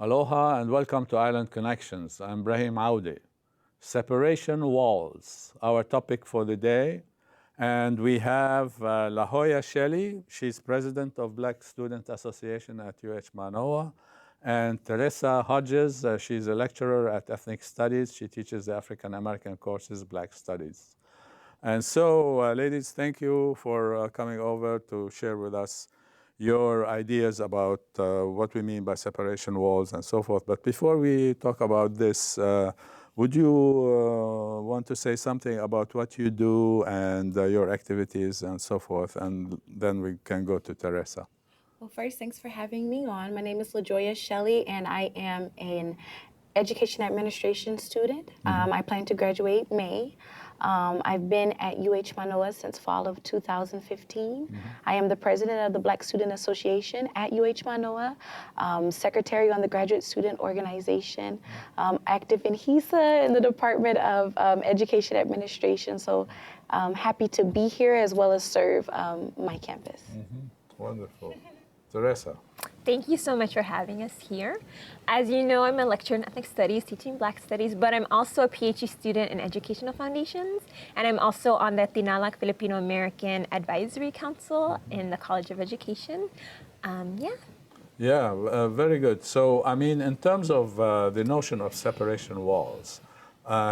Aloha and welcome to Island Connections. I'm Brahim Audi. Separation walls, our topic for the day. And we have La Joya Shelley. She's president of Black Student Association at UH Manoa. And Teresa Hodges, she's a lecturer at Ethnic Studies. She teaches the African American courses, Black Studies. And so, ladies, thank you for coming over to share with us your ideas about what we mean by separation walls and so forth. But before we talk about this, would you want to say something about what you do and your activities and so forth? And then we can go to Teresa. Well, first, thanks for having me on. My name is LaJoya Shelley, and I am an education administration student. I plan to graduate May. I've been at UH Manoa since fall of 2015. I am the president of the Black Student Association at UH Manoa, secretary on the Graduate Student Organization, active in HISA in the Department of Education Administration. So happy to be here as well as serve my campus. Wonderful. Teresa. Thank you so much for having us here. As you know, I'm a lecturer in ethnic studies, teaching Black studies, but I'm also a PhD student in educational foundations, and I'm also on the Tinalak Filipino American Advisory Council in the College of Education. Very good. So, I mean, in terms of the notion of separation walls,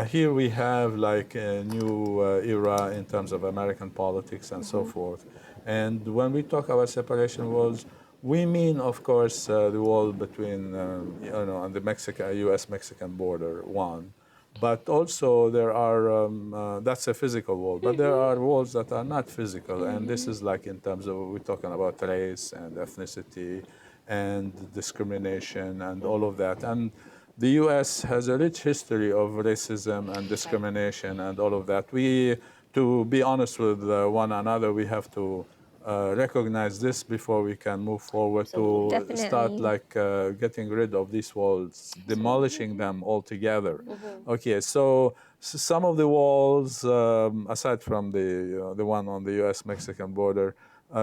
here we have like a new era in terms of American politics and so forth. And when we talk about separation walls, we mean, of course, the wall between, on the U.S.-Mexican border, one. But also there are, that's a physical wall, but there are walls that are not physical. And this is like in terms of, we're talking about race and ethnicity and discrimination and all of that. And the U.S. has a rich history of racism and discrimination and all of that. To be honest with one another, we have to recognize this before we can move forward to Definitely. start getting rid of these walls, demolishing them altogether. Okay, so some of the walls, aside from the one on the U.S.-Mexican border,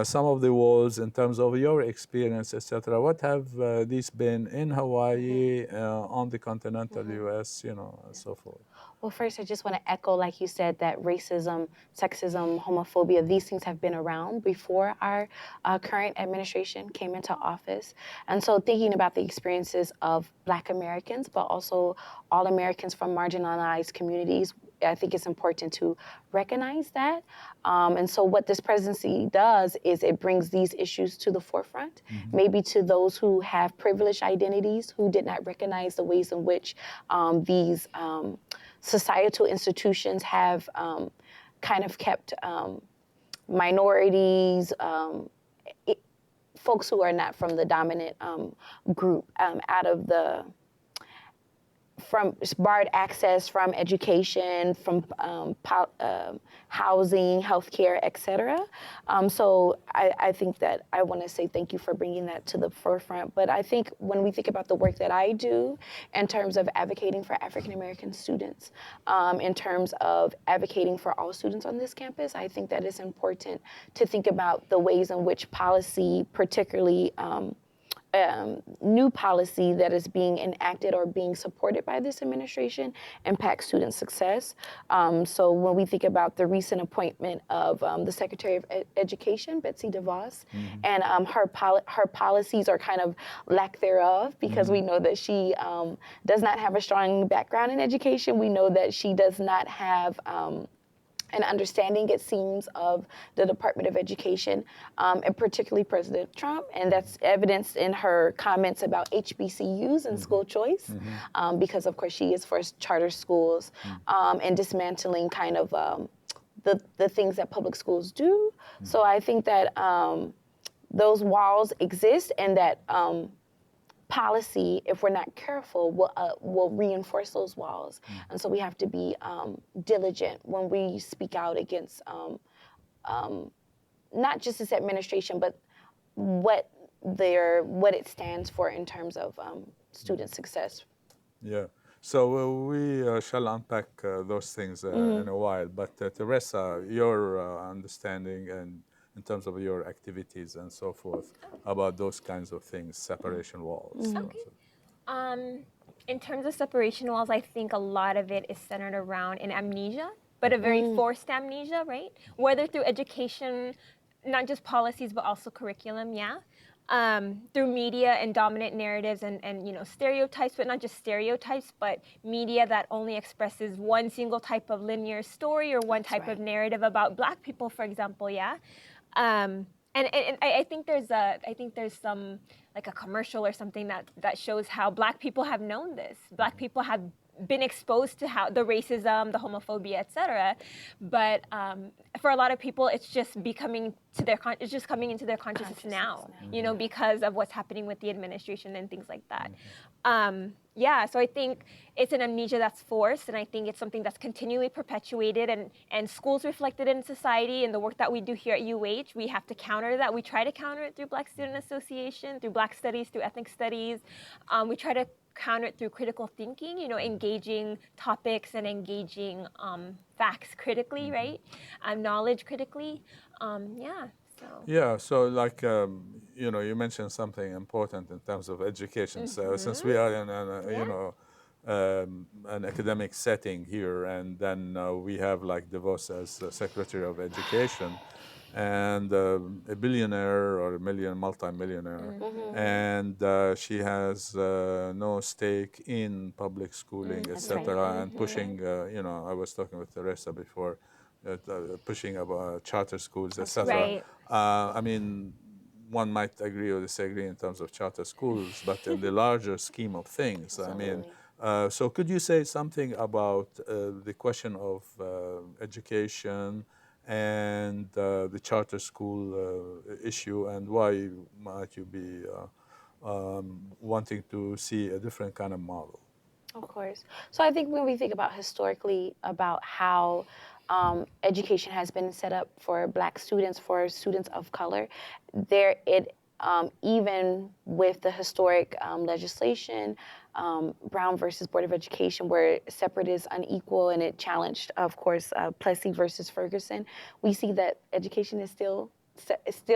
some of the walls in terms of your experience, etc. What have these been in Hawaii, on the continental U.S., and so forth? Well, first, I just want to echo, like you said, that racism, sexism, homophobia, these things have been around before our current administration came into office. And so thinking about the experiences of Black Americans, but also all Americans from marginalized communities, I think it's important to recognize that. And so what this presidency does is it brings these issues to the forefront, maybe to those who have privileged identities, who did not recognize the ways in which these societal institutions have kind of kept minorities, folks who are not from the dominant group out of from barred access from education, from housing, healthcare, et cetera. So I think that I want to say thank you for bringing that to the forefront. But I think when we think about the work that I do in terms of advocating for African American students, in terms of advocating for all students on this campus, I think that it's important to think about the ways in which policy, particularly new policy that is being enacted or being supported by this administration impacts student success. So when we think about the recent appointment of the Secretary of Education, Betsy DeVos, and her policies are kind of lack thereof, because we know that she does not have a strong background in education. We know that she does not have an understanding, it seems, of the Department of Education, and particularly President Trump. And that's evidenced in her comments about HBCUs and school choice, because, of course, she is for charter schools and dismantling kind of the things that public schools do. So I think that those walls exist, and that policy, if we're not careful, will reinforce those walls. And so we have to be diligent when we speak out against not just this administration, but what it stands for in terms of student success. Yeah. So we shall unpack those things in a while. But Teresa, your understanding and in terms of your activities and so forth about those kinds of things, separation walls. Okay. In terms of separation walls, I think a lot of it is centered around an amnesia, but a very forced amnesia, right? Whether through education, not just policies, but also curriculum, yeah. Through media and dominant narratives and stereotypes, but not just stereotypes, but media that only expresses one single type of linear story or one type of narrative about Black people, for example, yeah. And I think there's some like a commercial or something that shows how Black people have known this. Black people have been exposed to how the racism, the homophobia, etc. But for a lot of people, it's just becoming to their it's just coming into their consciousness now. Because of what's happening with the administration and things like that. Yeah, so I think it's an amnesia that's forced, and I think it's something that's continually perpetuated, and schools reflected in society, and the work that we do here at UH, we have to counter that. We try to counter it through Black Student Association, through Black Studies, through ethnic studies. We try to counter it through critical thinking, engaging topics and engaging facts critically, right? Knowledge critically. Yeah, so like, you mentioned something important in terms of education. So since we are in an academic setting here, and then we have like DeVos as the Secretary of Education, and a billionaire or multi-millionaire, and she has no stake in public schooling, etc., and pushing. I was talking with Teresa before, pushing about charter schools, etc. Right. I mean, one might agree or disagree in terms of charter schools, but in the larger scheme of things, I mean. So could you say something about the question of education and the charter school issue, and why might you be wanting to see a different kind of model? Of course. So I think when we think about historically about how education has been set up for Black students, for students of color, even with the historic legislation, Brown versus Board of Education, where separate is unequal, and it challenged, of course, Plessy versus Ferguson, we see that education is still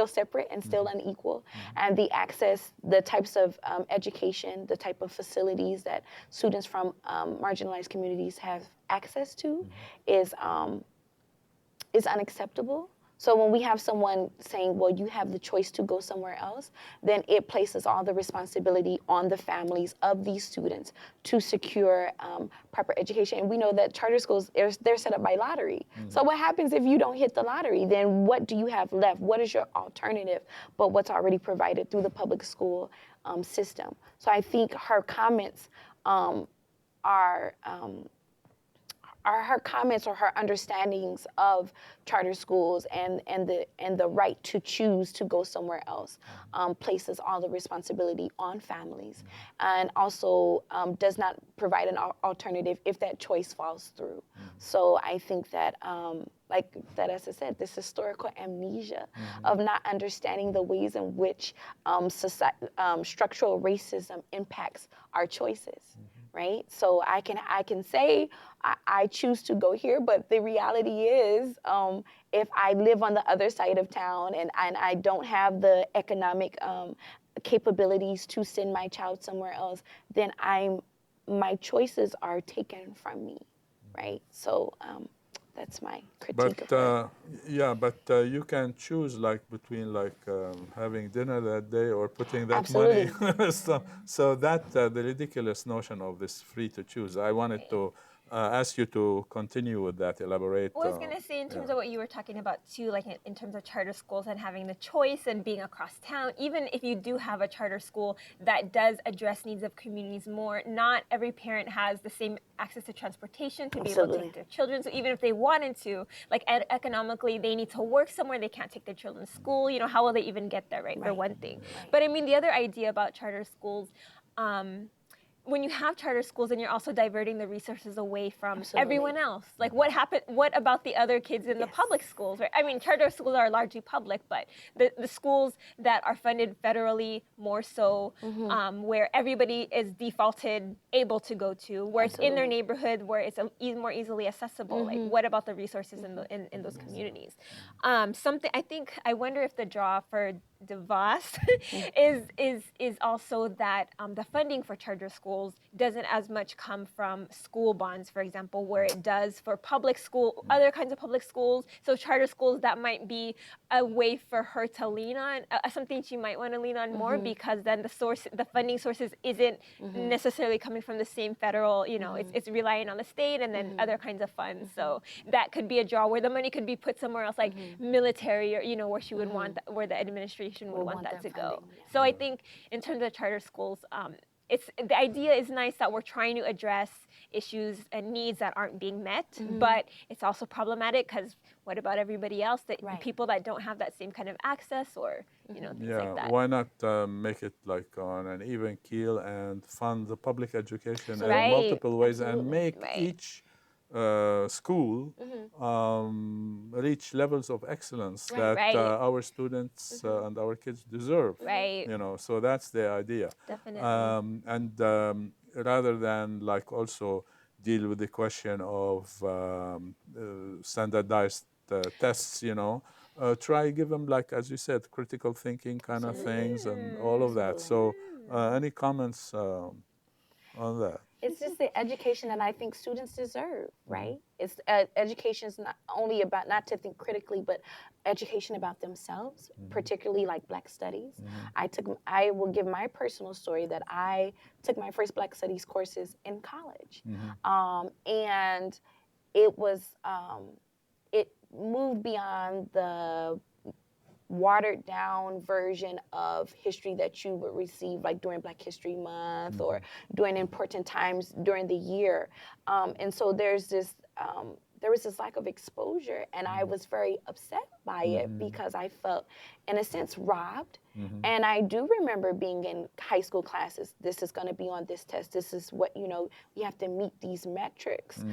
separate and still unequal. And the access, the types of education, the type of facilities that students from marginalized communities have access to is unacceptable. So when we have someone saying, well, you have the choice to go somewhere else, then it places all the responsibility on the families of these students to secure proper education. And we know that charter schools, they're set up by lottery. So what happens if you don't hit the lottery? Then what do you have left? What is your alternative but what's already provided through the public school system? So I think her comments are her comments or her understandings of charter schools and the right to choose to go somewhere else places all the responsibility on families, and also does not provide an alternative if that choice falls through. So I think that, like Teresa said, this historical amnesia of not understanding the ways in which structural racism impacts our choices. Right? So I can say I choose to go here, but the reality is if I live on the other side of town and I don't have the economic capabilities to send my child somewhere else, then my choices are taken from me, right? So that's my critique of it. But you can choose like between like having dinner that day or putting that Absolutely. money. so that the ridiculous notion of this free to choose. I wanted to ask you to continue with that, elaborate. I was going to say in terms of what you were talking about too, like in terms of charter schools and having the choice and being across town, even if you do have a charter school that does address needs of communities more, not every parent has the same access to transportation to be able to take their children. So even if they wanted to, like economically, they need to work somewhere, they can't take their children to school, how will they even get there, right? For one thing. But I mean, the other idea about charter schools, when you have charter schools, then you're also diverting the resources away from everyone else. Like what about the other kids in the public schools, right? I mean, charter schools are largely public, but the schools that are funded federally more so, where everybody is defaulted able to go to, where it's in their neighborhood, where it's more easily accessible. Like what about the resources in those communities? I wonder if the draw for DeVos is also that the funding for charter schools doesn't as much come from school bonds, for example, where it does for public school, other kinds of public schools. So charter schools, that might be a way for her to lean on, something she might want to lean on more, because then the funding sources isn't necessarily coming from the same federal, it's relying on the state and then other kinds of funds. So that could be a draw where the money could be put somewhere else, like military, or where she would want that, where the administration would want that to go. funding, yeah. So I think in terms of charter schools, it's the idea is nice that we're trying to address issues and needs that aren't being met, but it's also problematic because what about everybody else, that Right. people that don't have that same kind of access, or things like that. Why not make it like on an even keel and fund the public education in Right. multiple ways and Absolutely. make Right. each school reach levels of excellence that Right. our students and our kids deserve. Right. So that's the idea. Definitely. And rather than like also deal with the question of standardized tests, try give them, like as you said, critical thinking kind of things and all of that. So any comments on that? It's just the education that I think students deserve, right? It's education is not only about not to think critically, but education about themselves, particularly like Black Studies. I will give my personal story that I took my first Black Studies courses in college, and it was it moved beyond the watered down version of history that you would receive like during Black History Month or during important times during the year. And so there was this lack of exposure, and I was very upset by it because I felt, in a sense, robbed. And I do remember being in high school classes, this is going to be on this test, this is what, we have to meet these metrics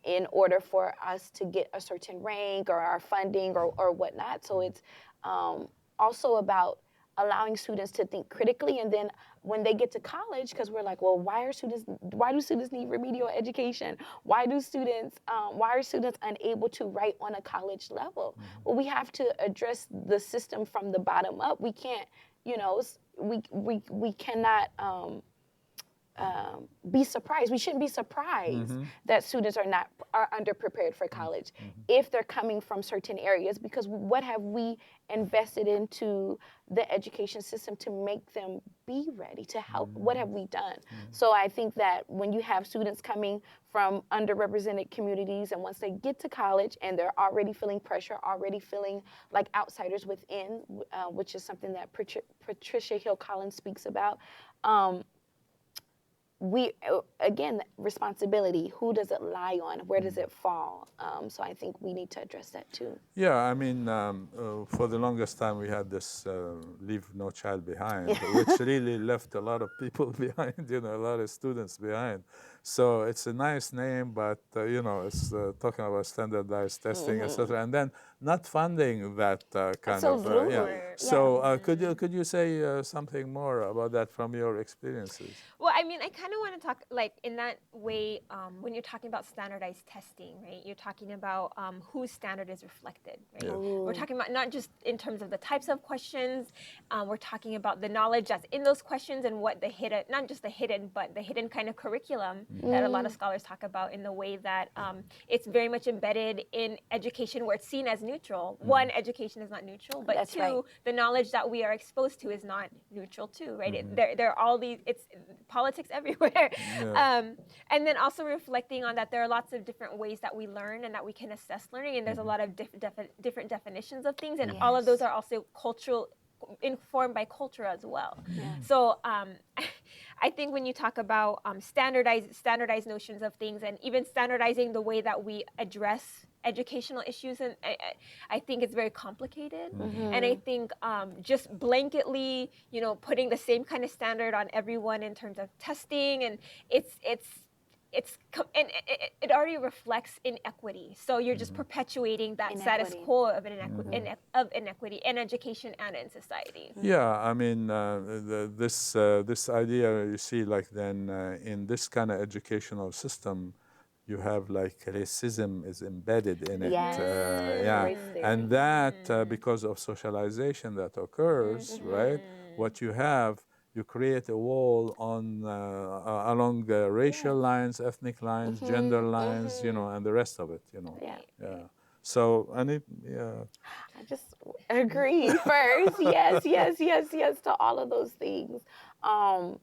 in order for us to get a certain rank or our funding or whatnot. So it's also about allowing students to think critically, and then when they get to college, because we're like, well, why do students need remedial education? Why are students unable to write on a college level? Well, we have to address the system from the bottom up. We can't, we cannot be surprised. We shouldn't be surprised that students are underprepared for college if they're coming from certain areas, because what have we invested into the education system to make them be ready to help? What have we done? So I think that when you have students coming from underrepresented communities, and once they get to college and they're already feeling pressure, already feeling like outsiders within, which is something that Patricia Hill Collins speaks about, again, responsibility, who does it lie on? Where does it fall? So I think we need to address that too. Yeah, I mean, for the longest time we had this Leave No Child Behind, which really left a lot of people behind, a lot of students behind. So it's a nice name, but, it's talking about standardized testing, etc., and then not funding that kind Absolutely. of. So could you say something more about that from your experiences? Well, I mean, I kind of want to talk, like, in that way, when you're talking about standardized testing, right? You're talking about whose standard is reflected, right? Yeah. We're talking about not just in terms of the types of questions, we're talking about the knowledge that's in those questions and what the hidden, not just the hidden, but the hidden kind of curriculum that a lot of scholars talk about, in the way that it's very much embedded in education where it's seen as neutral. One, education is not neutral, but That's two, right. the knowledge that we are exposed to is not neutral too, right? There are all these, it's politics everywhere. And then also reflecting on that there are lots of different ways that we learn and that we can assess learning, and there's a lot of different definitions of things, and all of those are also informed by culture as well. So I think when you talk about standardized notions of things, and even standardizing the way that we address educational issues, and I think it's very complicated. And I think just blanketly, putting the same kind of standard on everyone in terms of testing, and it already reflects inequity. So you're just perpetuating that status quo of inequity in education and in society. Yeah, I mean, this idea, you see, like then in this kind of educational system, you have like racism is embedded in it. Yes. Yeah, Race and that because of socialization that occurs, right? What you have, you create a wall on along racial lines, ethnic lines, gender lines, you know, and the rest of it, you know. Yeah. Yeah. So, and it, yeah, I just agree first. Yes, yes, yes, yes to all of those things. Um,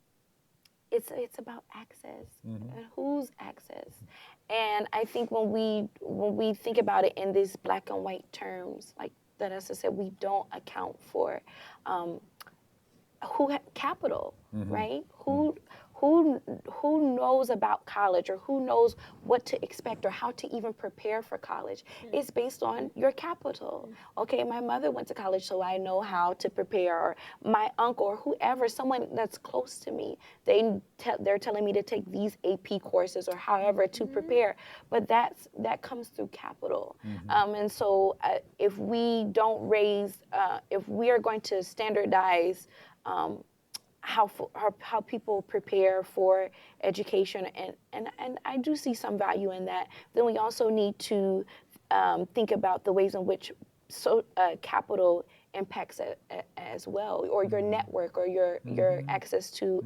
it's about access. And whose access? And I think when we think about it in these black and white terms, like Vanessa said, we don't account for um, capital, right? Who knows about college, or who knows what to expect or how to even prepare for college? It's based on your capital. Okay, my mother went to college, so I know how to prepare. Or my uncle, or whoever, someone that's close to me, they're telling me to take these AP courses or however to prepare. But that comes through capital. And so if we don't raise, if we are going to standardize how people prepare for education, and I do see some value in that, then we also need to think about the ways in which capital impacts it as well, or your network, or your access to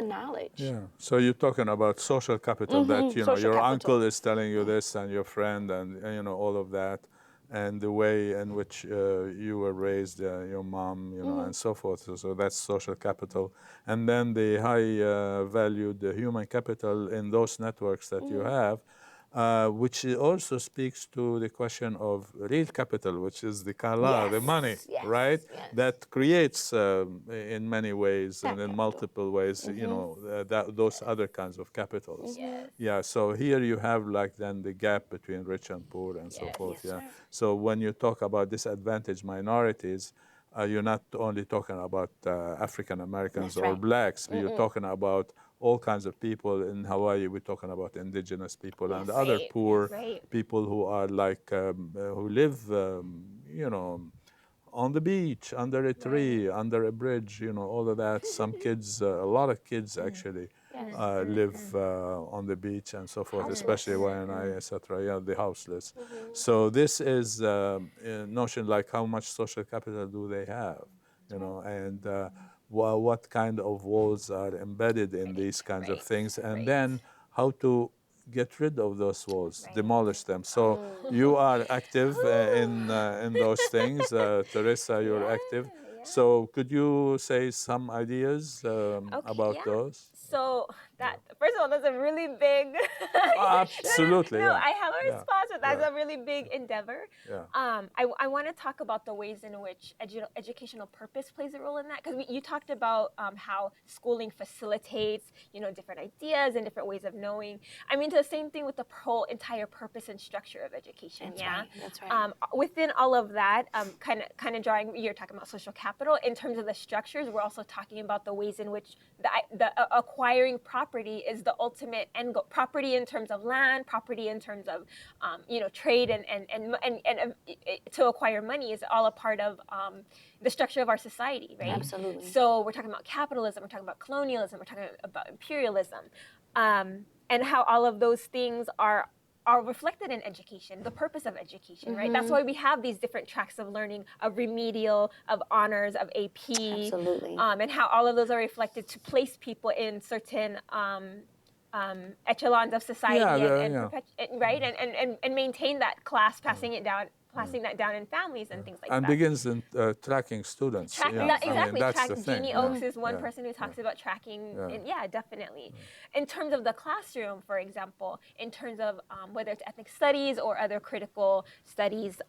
knowledge. yeah. So you're talking about social capital that, you know, Social your capital. uncle is telling you this, and your friend, and you know, all of that, and the way in which you were raised, your mom, you know, and so forth. So that's social capital. And then the high valued human capital in those networks that you have, which also speaks to the question of real capital, which is the kala, the money, Yes, right? yes. That creates in many ways and in capital. multiple ways, you know, those other kinds of capitals. Yes. Yeah, so here you have like then the gap between rich and poor and so forth. Yes, Yeah. sir. So when you talk about disadvantaged minorities, you're not only talking about African Americans That's or right. blacks, but you're talking about all kinds of people. In Hawaii, we're talking about indigenous people and other Right. poor Right. people who are like, who live, you know, on the beach, under a tree, under a bridge, you know, all of that. Some kids, a lot of kids actually Yes. live on the beach and so forth, especially Houseless. YNI, etc. Yeah, the houseless. So this is a notion like how much social capital do they have, you know, and what kind of walls are embedded in these kinds of Right. things, and Right. then how to get rid of those walls, Right. demolish them. So you are active in those things. Teresa, you're active. So could you say some ideas Okay, about yeah. those? So that first of all, that's a really big. Absolutely, No, yeah. I have a Yeah, response, but that's yeah. a really big endeavor. Yeah. I want to talk about the ways in which educational purpose plays a role in that, because you talked about how schooling facilitates, you know, different ideas and different ways of knowing. I mean, the same thing with the whole entire purpose and structure of education. That's yeah, right, that's right. Within all of that, kind of drawing, you're talking about social capital in terms of the structures. We're also talking about the ways in which the acquiring property is the ultimate end goal. Property in terms of land, property in terms of you know, trade, and to acquire money is all a part of the structure of our society, right? Absolutely. So we're talking about capitalism, we're talking about colonialism, we're talking about imperialism, and how all of those things are reflected in education, the purpose of education, right? That's why we have these different tracks of learning, of remedial, of honors, of AP. Absolutely. And how all of those are reflected to place people in certain echelons of society, right? And maintain that class, passing that down in families and things like And that. begins in tracking students. Track, Yeah, that, I mean, exactly. that's the thing. Jeannie Yeah, Oaks is one yeah, person who talks about tracking. Yeah. And yeah, definitely. In terms of the classroom, for example, in terms of whether it's ethnic studies or other critical studies,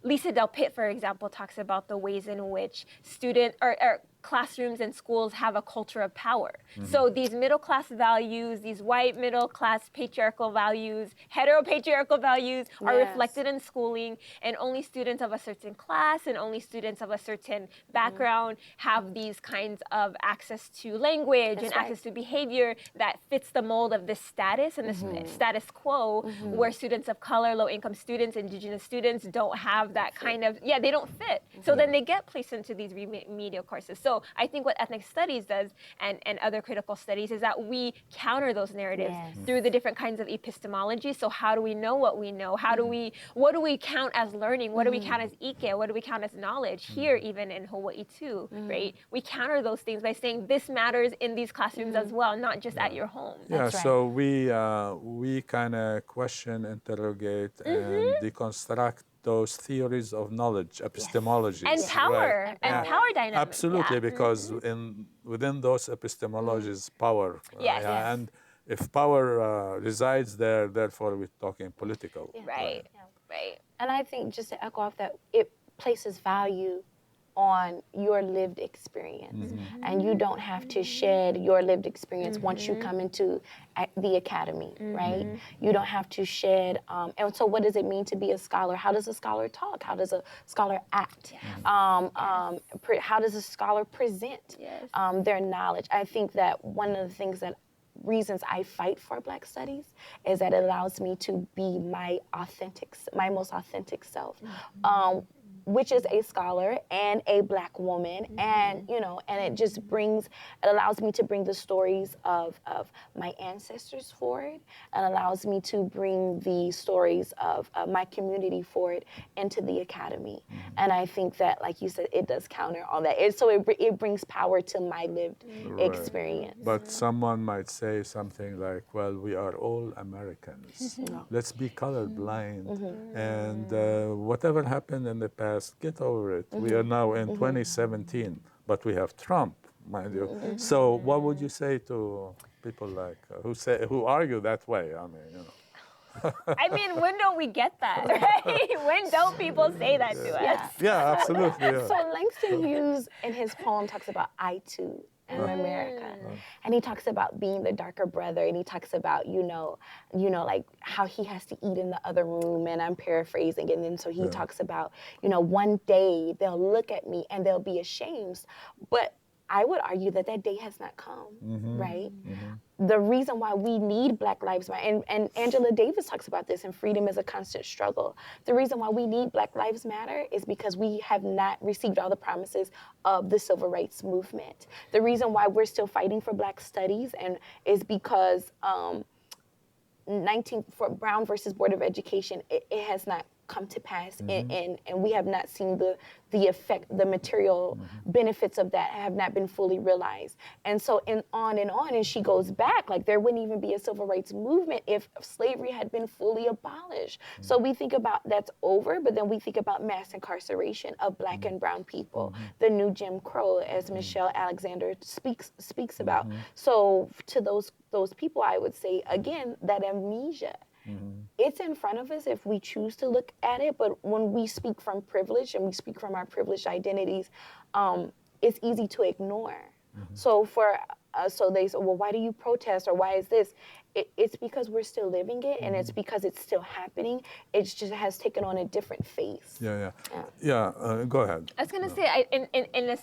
Lisa Del Pitt, for example, talks about the ways in which classrooms and schools have a culture of power. So these middle class values, these white middle class patriarchal values, heteropatriarchal values are Yes. reflected in schooling, and only students of a certain class and only students of a certain background have these kinds of access to language That's and right. access to behavior that fits the mold of this status and this status quo, where students of color, low income students, indigenous students don't have that kind of, they don't fit. So then they get placed into these remedial courses. So So I think what ethnic studies does and other critical studies is that we counter those narratives Yes. through the different kinds of epistemology. So how do we know what we know? What do we count as learning? What do we count as ike? What do we count as knowledge? Here, even in Hawaii too, right? We counter those things by saying this matters in these classrooms as well, not just at your home. Yeah, That's right. so we kind of question, interrogate, and deconstruct those theories of knowledge, epistemologies. And power, right? and power dynamics. Absolutely, yeah. because within those epistemologies, power. Yes. Yes. And if power resides there, therefore we're talking political. Right, right. And I think just to echo off that, it places value on your lived experience. And you don't have to shed your lived experience once you come into the academy, right? You don't have to shed, and so what does it mean to be a scholar? How does a scholar talk? How does a scholar act? How does a scholar present Yes. their knowledge? I think that one of the things that reasons I fight for Black Studies is that it allows me to be my most authentic self, which is a scholar and a Black woman, and and it allows me to bring the stories of my ancestors forward, and allows me to bring the stories of my community forward into the academy. And I think that, like you said, it does counter all that. It brings power to my lived experience. But someone might say something like, well, we are all Americans. Let's be colorblind. And whatever happened in the past, get over it. We are now in 2017, but we have Trump, mind you. So what would you say to people like who argue that way? I mean, I mean, when don't we get that, right? When don't people say that to us? Yeah, absolutely. Yeah. So Langston Hughes in his poem talks about I too am America. And he talks about being the darker brother, and he talks about, like how he has to eat in the other room, and I'm paraphrasing, and then so he talks about, one day they'll look at me and they'll be ashamed. But I would argue that day has not come, right? The reason why we need Black Lives Matter, and Angela Davis talks about this in Freedom is a Constant Struggle. The reason why we need Black Lives Matter is because we have not received all the promises of the Civil Rights Movement. The reason why we're still fighting for Black studies is because for Brown versus Board of Education, it has not come to pass, and we have not seen the effect, the material benefits of that have not been fully realized. And so on, and she goes back, like there wouldn't even be a civil rights movement if slavery had been fully abolished. So we think about that's over, but then we think about mass incarceration of Black and Brown people, the new Jim Crow, as Michelle Alexander speaks about. So to those people, I would say, again, that amnesia, it's in front of us if we choose to look at it, but when we speak from privilege and we speak from our privileged identities, it's easy to ignore. So so they say, well, why do you protest, or why is this? It's because we're still living it, and it's because it's still happening. It just has taken on a different face. Go ahead. I was going to say, in a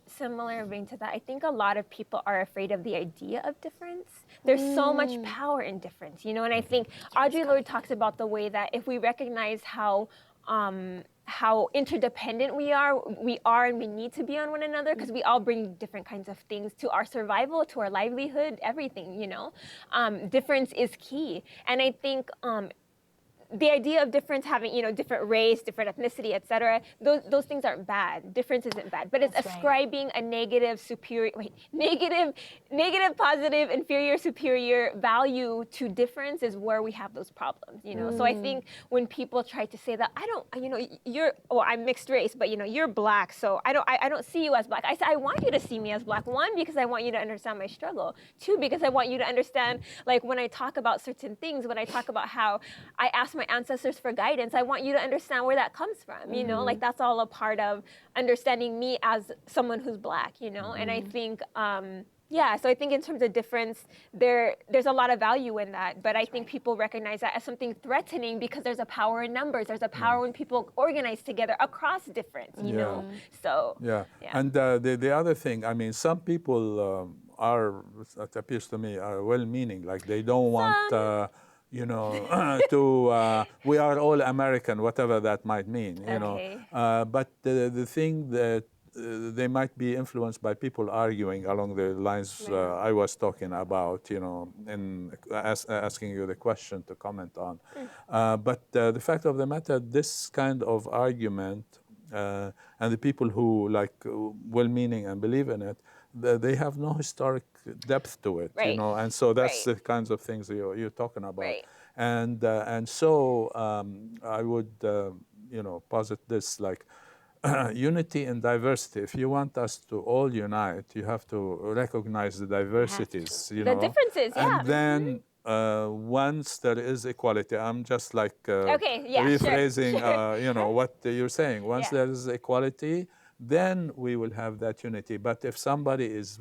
similar vein to that, I think a lot of people are afraid of the idea of difference. There's so much power in difference, and I think Audre Lorde talks about the way that if we recognize how interdependent we are and we need to be on one another, because we all bring different kinds of things to our survival, to our livelihood, everything, difference is key. And I think the idea of difference having, different race, different ethnicity, et cetera, those things aren't bad. Difference isn't bad. But it's ascribing a negative, positive, inferior, superior value to difference is where we have those problems, So I think when people try to say that, I'm mixed race, but, you're Black, so I don't see you as Black. I say, I want you to see me as Black. One, because I want you to understand my struggle. Two, because I want you to understand, like, when I talk about certain things, when I talk about how I ask my ancestors for guidance, I want you to understand where that comes from, like that's all a part of understanding me as someone who's Black, and I think, so I think in terms of difference, there's a lot of value in that, but I think people recognize that as something threatening because there's a power in numbers, there's a power when people organize together across difference, so. And the other thing, I mean, some people it appears to me, are well-meaning, like they don't want, we are all American, whatever that might mean, but the thing that they might be influenced by people arguing along the lines I was talking about, in asking you the question to comment on. But the fact of the matter, this kind of argument, and the people who like well-meaning and believe in it, they have no historic depth to it, Right. and so that's Right. the kinds of things you're talking about. Right. And so I would posit this like unity and diversity. If you want us to all unite, you have to recognize the diversities, The differences, yeah. and then once there is equality, I'm just like Okay, yeah, sure, rephrasing, sure. what you're saying. Once Yeah. there is equality, then we will have that unity. But if somebody is,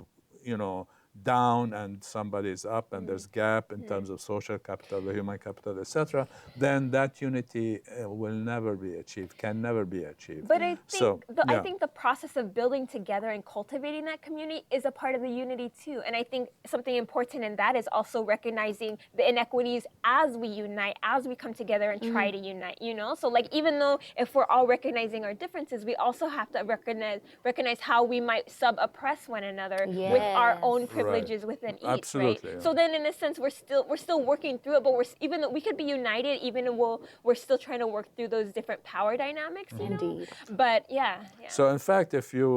down and somebody is up, and there's gap in terms of social capital, the human capital, etc., then that unity will never be achieved, can never be achieved. But I think So, I yeah. think the process of building together and cultivating that community is a part of the unity too. And I think something important in that is also recognizing the inequities as we unite, as we come together and try to unite. So like even though if we're all recognizing our differences, we also have to recognize how we might sub-oppress one another with our own Yes. privileges within each. Absolutely, Right? yeah. So then in a sense we're still working through it, but even though we could be united, even though we're still trying to work through those different power dynamics. Indeed. But yeah. So in fact, if you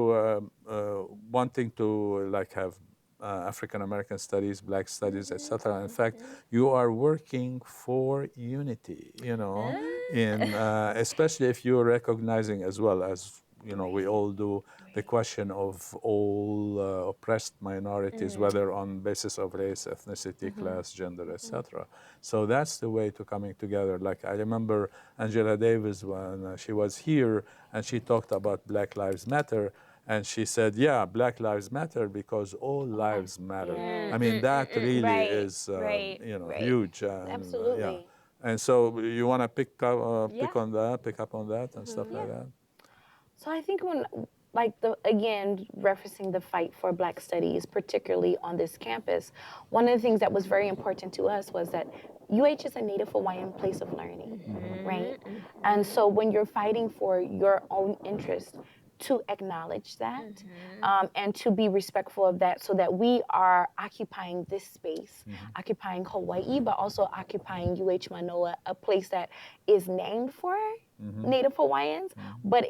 wanting to like have African American studies, Black studies, etc., in fact, you are working for unity. In especially if you're recognizing as well as we all do, the question of all oppressed minorities, whether on basis of race, ethnicity, class, gender, etc. So that's the way to coming together. Like I remember Angela Davis when she was here and she talked about Black Lives Matter. And she said, yeah, Black Lives Matter because all lives matter. I mean, that really Right, is, right. huge. And, Absolutely. And so you want to pick Yeah. up on that and stuff like that? So I think again, referencing the fight for Black studies, particularly on this campus, one of the things that was very important to us was that UH is a Native Hawaiian place of learning, right? And so when you're fighting for your own interest, to acknowledge that and to be respectful of that so that we are occupying this space, occupying Hawaii, but also occupying UH Manoa, a place that is named for Native Hawaiians, but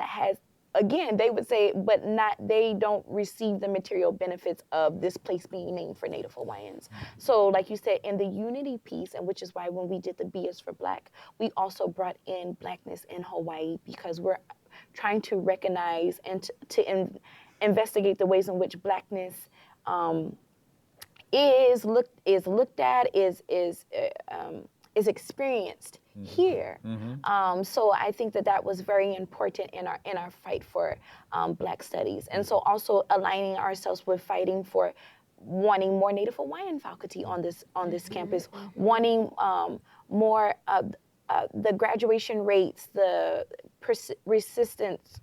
has, again, they would say, but they don't receive the material benefits of this place being named for Native Hawaiians. So like you said, in the unity piece, and which is why when we did the B is for Black, we also brought in Blackness in Hawaii because we're trying to recognize and to investigate the ways in which Blackness is looked at, is experienced here. So I think that was very important in our fight for Black studies, and so also aligning ourselves with fighting for wanting more Native Hawaiian faculty on this campus, wanting more. The graduation rates, the persistence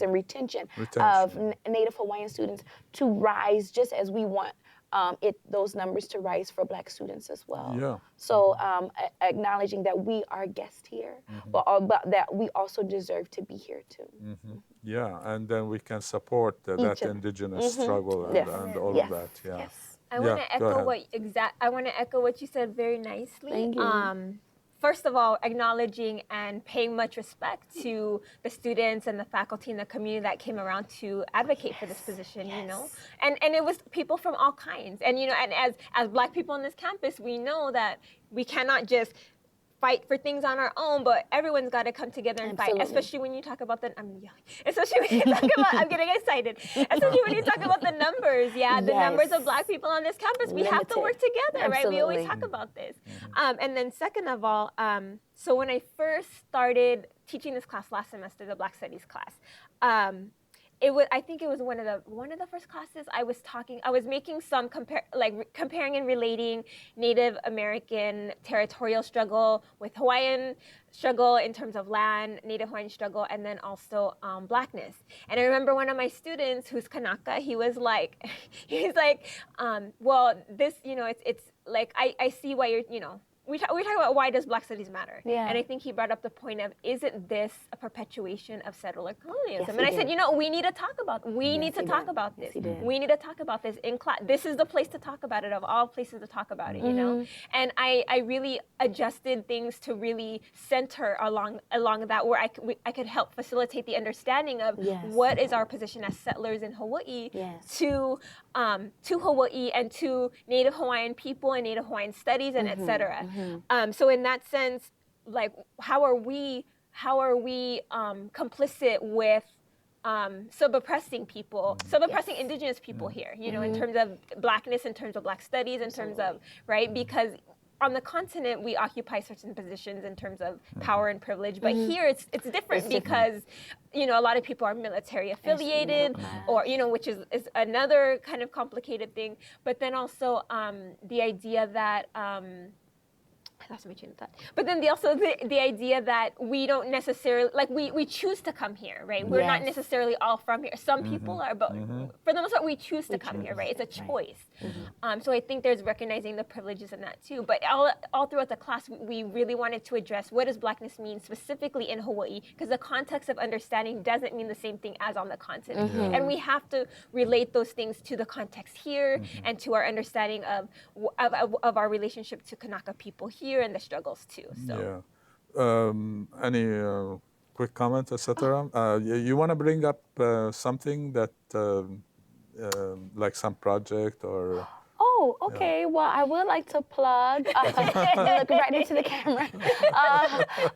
and retention of Native Hawaiian students to rise, just as we want those numbers to rise for Black students as well. Yeah. So acknowledging that we are guests here, but that we also deserve to be here too. Yeah, and then we can support that indigenous struggle and all of that. Yeah. Yes. I want Yeah, to go echo ahead. what you said very nicely. Thank you. First of all, acknowledging and paying much respect to the students and the faculty and the community that came around to advocate for this position, And it was people from all kinds. And and as Black people on this campus, we know that we cannot just fight for things on our own, but everyone's got to come together and fight. Especially when you talk about especially when you talk about, I'm getting excited. Especially when you talk about the numbers, the numbers of Black people on this campus. We have to work together, right? We always talk about this. And then second of all, so when I first started teaching this class last semester, the Black Studies class, I think it was one of the first classes I was making some comparing and relating Native American territorial struggle with Hawaiian struggle in terms of land, Native Hawaiian struggle, and then also Blackness. And I remember one of my students who's Kanaka, he was like, well, this, it's like, I see why you're, we talk about why does Black studies matter? Yeah. And I think he brought up the point of, isn't this a perpetuation of settler colonialism? Yes, and he I said, did. you know, we need to talk about, we need to he talk did. about Yes, this. he did. We need to talk about this in class. This is the place to talk about it, of all places to talk about it, you know? Mm-hmm. And I really adjusted things to really center along that, where I could help facilitate the understanding of Yes. what is our position as settlers in Hawaii Yes. to Hawaii and to Native Hawaiian people and Native Hawaiian studies and et cetera. So in that sense, like, how are we complicit with sub-oppressing people, sub-oppressing indigenous people here, you know, in terms of Blackness, in terms of Black studies, in terms of, right? Because on the continent, we occupy certain positions in terms of power and privilege, but here it's different because, you know, a lot of people are military affiliated, or, you know, which is another kind of complicated thing. But then also the idea that I lost my train of thought. But then the idea that we don't necessarily, like, we choose to come here, right? We're not Yes. necessarily all from here. Some people are, but for the most part, we choose to come here, right? It's a choice. So I think there's recognizing the privileges in that too. But all throughout the class, we really wanted to address, what does Blackness mean specifically in Hawaii? Because the context of understanding doesn't mean the same thing as on the continent. And we have to relate those things to the context here and to our understanding of our relationship to Kanaka people here and the struggles too. So. Yeah. Any quick comments, etc.? You want to bring up something that, like some project or? Oh, okay. Well, I would like to plug, look right into the camera,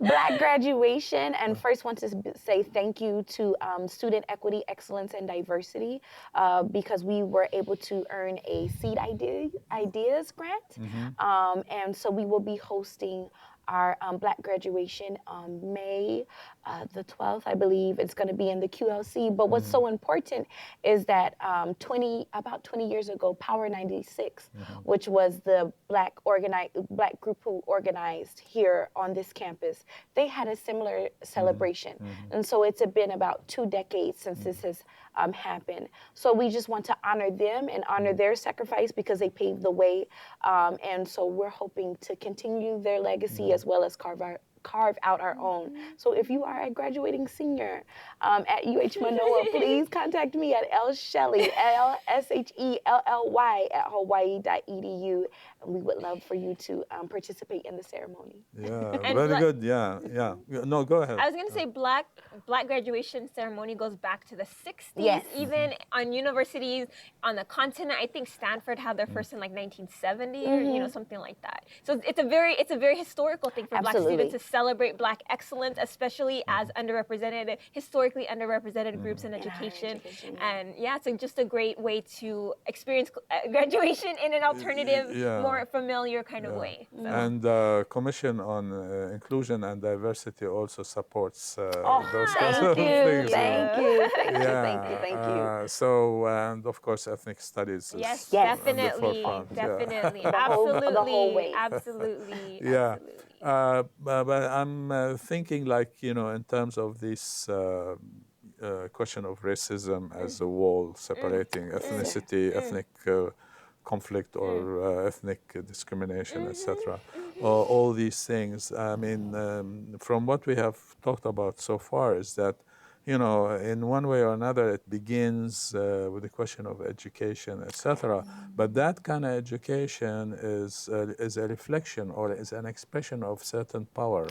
Black graduation. And first want to say thank you to Student Equity, Excellence, and Diversity, because we were able to earn a Seed Ideas grant. And so we will be hosting our Black graduation on May the 12th, I believe. It's going to be in the QLC. But what's so important is that about 20 years ago, Power 96, which was the Black group who organized here on this campus, they had a similar celebration. And so it's been about 2 decades since this has happened. So we just want to honor them and honor their sacrifice because they paved the way. And so we're hoping to continue their legacy as well as carve out our own. So if you are a graduating senior at UH Manoa, please contact me at lshelley, LSHELLY @hawaii.edu. And we would love for you to participate in the ceremony. Yeah, very good. Yeah. No, go ahead. I was going to say Black graduation ceremony goes back to the 60s, Yes. even on universities on the continent. I think Stanford had their first in like 1970 or, you know, something like that. So it's a very historical thing for Black students to celebrate Black excellence, especially as historically underrepresented groups in education. And yeah, it's just a great way to experience graduation in an alternative, more familiar kind of way. So. And Commission on Inclusion and Diversity also supports those kinds of things. Thank you. So, and of course, ethnic studies is Yes, at the definitely, forefront. definitely, The whole way. absolutely. Yeah. But I'm thinking, like, you know, in terms of this question of racism as a wall separating ethnicity, ethnic conflict or ethnic discrimination, etc. All these things. I mean, from what we have talked about so far is that, you know, in one way or another, it begins with the question of education, etc. But that kind of education is a reflection or is an expression of certain power,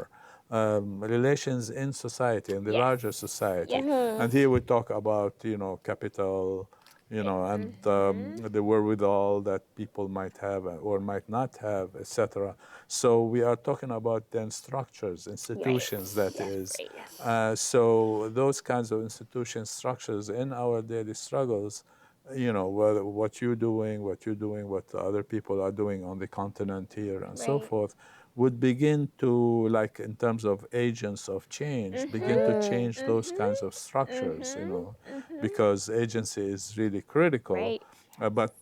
relations in society, in the larger society. And here we talk about, you know, capital, you know, and the wherewithal that people might have or might not have, etc. So we are talking about then structures, institutions, so those kinds of institutions, structures in our daily struggles, you know, what you're doing, what other people are doing on the continent here and so forth, would begin to, like, in terms of agents of change, begin to change those kinds of structures, you know, because agency is really critical. Right. But,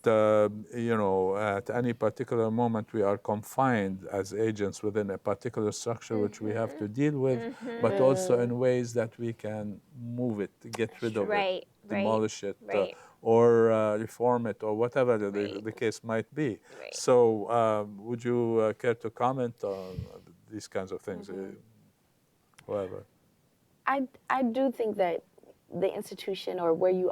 you know, at any particular moment, we are confined as agents within a particular structure which we have to deal with, but also in ways that we can move it, get rid of it, demolish it, or reform it or whatever the Right. case might be. Right. So would you care to comment on these kinds of things? Whoever. I do think that the institution or where you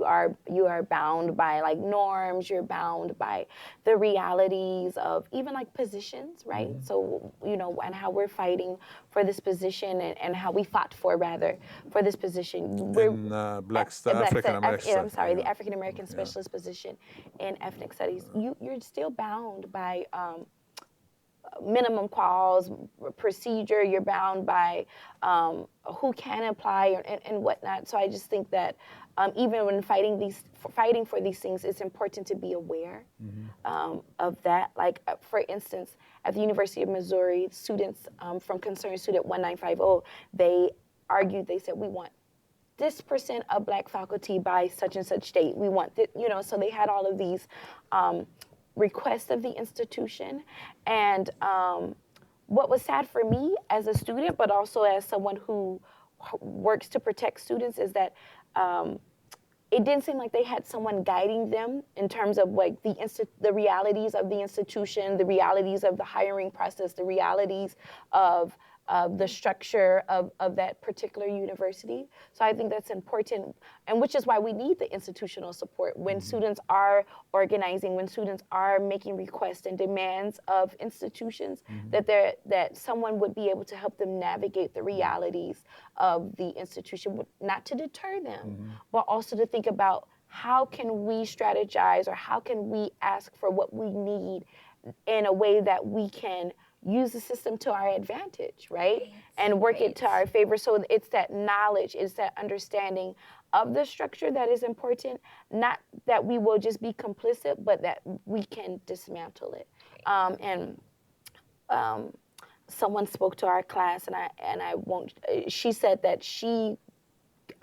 are, you are bound by like norms. You're bound by the realities of even like positions, right? So you know, and how we're fighting for this position, and how we fought for rather for this position. We're In African American I'm sorry, the yeah. African American specialist position in ethnic studies. You're still bound by minimum quals, procedure. You're bound by who can apply and whatnot. So I just think that even when fighting for these things, it's important to be aware of that. Like for instance, at the University of Missouri, students from Concerned Student 1950, they argued. They said, we want this percent of Black faculty by such and such date. We want this, you know. So they had all of these requests of the institution. And what was sad for me as a student, but also as someone who works to protect students, is that it didn't seem like they had someone guiding them in terms of like the realities of the institution, the realities of the hiring process, the realities of the structure of that particular university. So I think that's important, and which is why we need the institutional support when students are organizing, when students are making requests and demands of institutions, that someone would be able to help them navigate the realities of the institution, not to deter them, but also to think about how can we strategize, or how can we ask for what we need in a way that we can use the system to our advantage, right? And work it to our favor. So it's that knowledge, it's that understanding of the structure that is important, not that we will just be complicit, but that we can dismantle it. Someone spoke to our class, and I won't, she said that she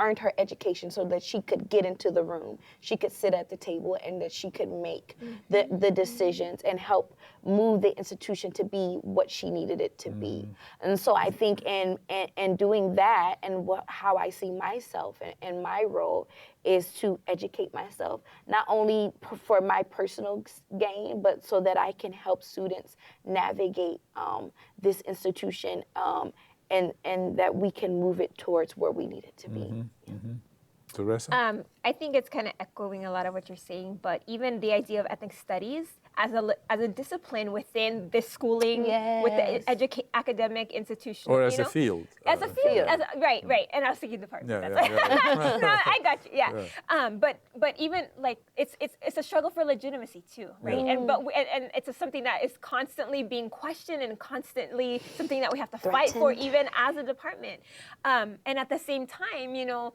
earned her education so that she could get into the room, she could sit at the table, and that she could make the decisions and help move the institution to be what she needed it to be. And so I think in doing that, and how I see myself and my role is to educate myself, not only for my personal gain, but so that I can help students navigate this institution, and that we can move it towards where we need it to be. Teresa? I think it's kind of echoing a lot of what you're saying, but even the idea of ethnic studies as a discipline within this schooling, with the academic institution, Or as a field. As a field, right. And I was thinking department. No, I got you. Yeah. But even like it's a struggle for legitimacy too, right? And it's something that is constantly being questioned and constantly something that we have to fight for, even as a department. And at the same time, you know,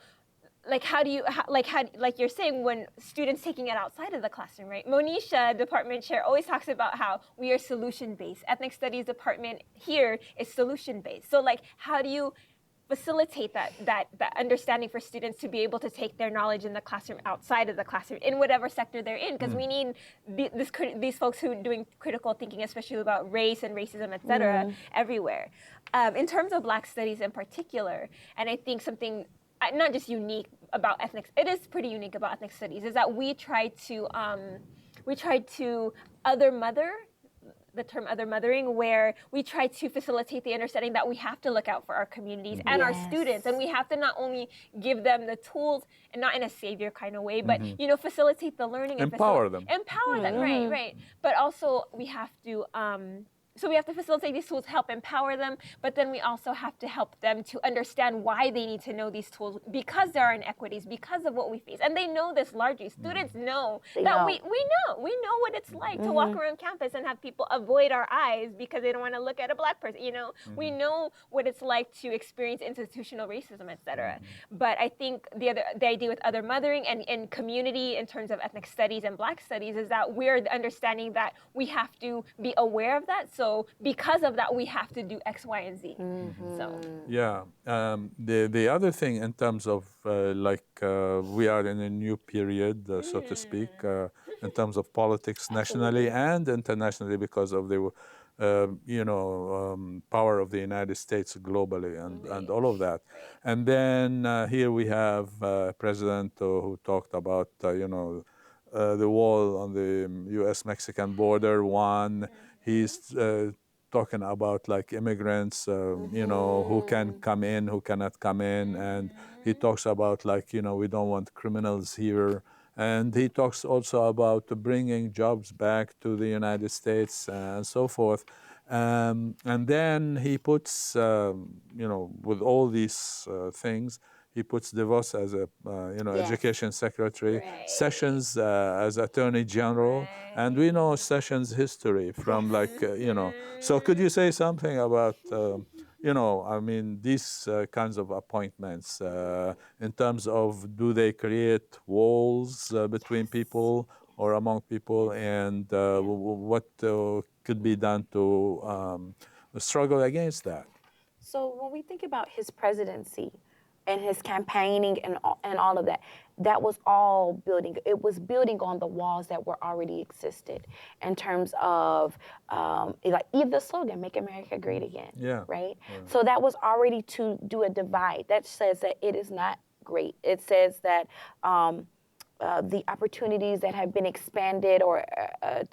like how you're saying, when students taking it outside of the classroom, right? Monisha, department chair, always talks about how we are solution-based. Ethnic studies department here is solution-based. So like, how do you facilitate that understanding for students to be able to take their knowledge in the classroom outside of the classroom in whatever sector they're in? Because we need these folks who are doing critical thinking, especially about race and racism, et cetera, everywhere. In terms of Black studies in particular, and I think something not just unique about it is pretty unique about ethnic studies, is that we try to other mother, the term other mothering, where we try to facilitate the understanding that we have to look out for our communities and our students, and we have to not only give them the tools, and not in a savior kind of way, but you know, facilitate the learning, and empower them, right. But also we have to so we have to facilitate these tools, help empower them, but then we also have to help them to understand why they need to know these tools, because there are inequities, because of what we face. And they know this largely. Students know we know what it's like to walk around campus and have people avoid our eyes because they don't want to look at a Black person. You know, we know what it's like to experience institutional racism, et cetera. But I think the idea with other mothering and community in terms of ethnic studies and Black studies is that we're understanding that we have to be aware of that. So because of that, we have to do X, Y, and Z. So yeah, the other thing in terms of we are in a new period, so to speak, in terms of politics nationally and internationally, because of the power of the United States globally and all of that. And then here we have a president who talked about, the wall on the U.S.-Mexican border. One, he's talking about like immigrants, who can come in, who cannot come in, and he talks about like, we don't want criminals here. And he talks also about bringing jobs back to the United States and so forth. And then he puts, with all these things, he puts DeVos as a, Yes. education secretary, Right. Sessions as attorney general, and we know Sessions' history from like, So could you say something about, these kinds of appointments in terms of, do they create walls between people or among people, and what could be done to struggle against that? So when we think about his presidency and his campaigning and all of that, that was all building. It was building on the walls that were already existed in terms of like even the slogan, "Make America Great Again." Yeah. Right. So that was already to do a divide. That says that it is not great. It says that. The opportunities that have been expanded or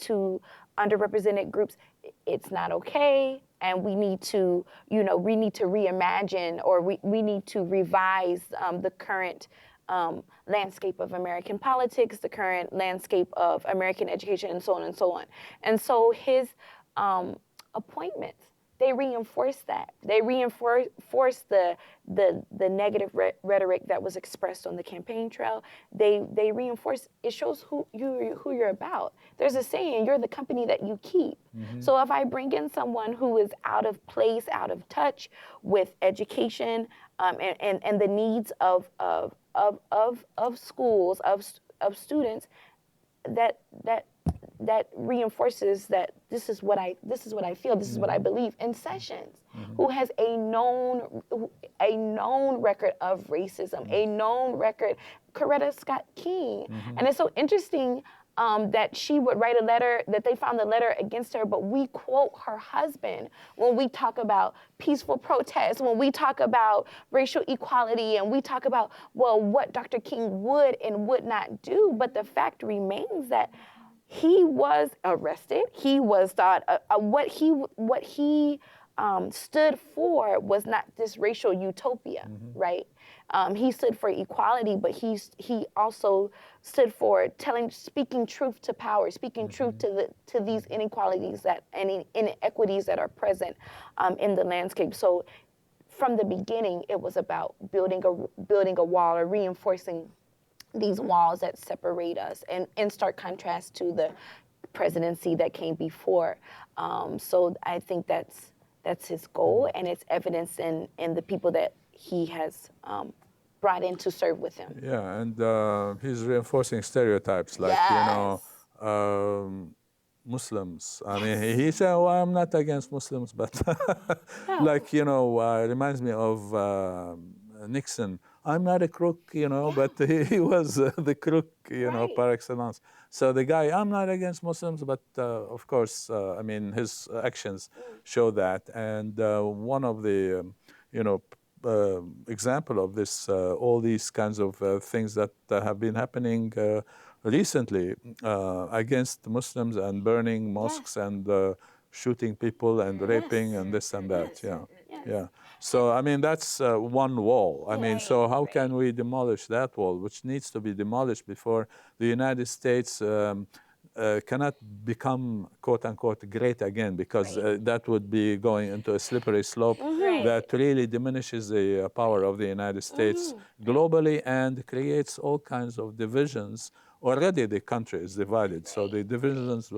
to underrepresented groups, it's not okay, and we need to, reimagine, or we need to revise the current landscape of American politics, the current landscape of American education, and so on and so on. And so his appointments, they reinforce that. They reinforce the negative rhetoric that was expressed on the campaign trail. They reinforce. It shows who you're about. There's a saying: "You're the company that you keep." So if I bring in someone who is out of place, out of touch with education, and the needs of schools, of students, that reinforces that this is what I feel, this is what I believe. And Sessions, who has a known record of racism, a known record, Coretta Scott King, and it's so interesting that she would write a letter, that they found the letter against her, but we quote her husband when we talk about peaceful protests, when we talk about racial equality, and we talk about, well, what Dr. King would and would not do. But the fact remains that he was arrested. He was thought what he stood for was not this racial utopia, right? He stood for equality, but he also stood for speaking truth to power, speaking truth to these inequalities and inequities that are present in the landscape. So from the beginning, it was about building a wall, or reinforcing these walls that separate us, and in stark contrast to the presidency that came before. So I think that's his goal, and it's evidenced in the people that he has brought in to serve with him. Yeah, and he's reinforcing stereotypes like, Muslims. I mean, he said, well, I'm not against Muslims, but like, reminds me of Nixon. I'm not a crook, but he was the crook, Right. par excellence. So the guy, I'm not against Muslims, but of course, his actions show that. And one of the, example of this, all these kinds of things that have been happening recently against Muslims, and burning mosques, and shooting people, and raping, and this and that. Yeah. So that's one wall. So how can we demolish that wall, which needs to be demolished before the United States cannot become, quote unquote, great again, because that would be going into a slippery slope that really diminishes the power of the United States globally, and creates all kinds of divisions. Already the country is divided, so the divisions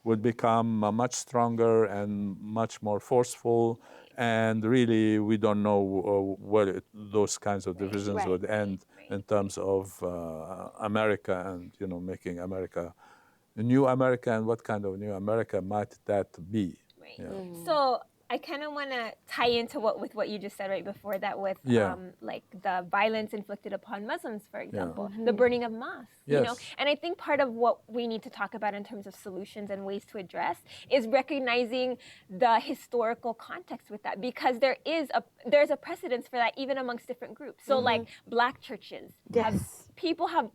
would become much stronger and much more forceful. And really, we don't know where those kinds of divisions would end in terms of America, and making America a new America, and what kind of new America might that be? So I kind of want to tie into what you just said right before that with Yeah. like the violence inflicted upon Muslims, for example, the burning of mosques. You know, Yes. and I think part of what we need to talk about in terms of solutions and ways to address is recognizing the historical context with that, because there's a precedence for that even amongst different groups. So like Black churches, people have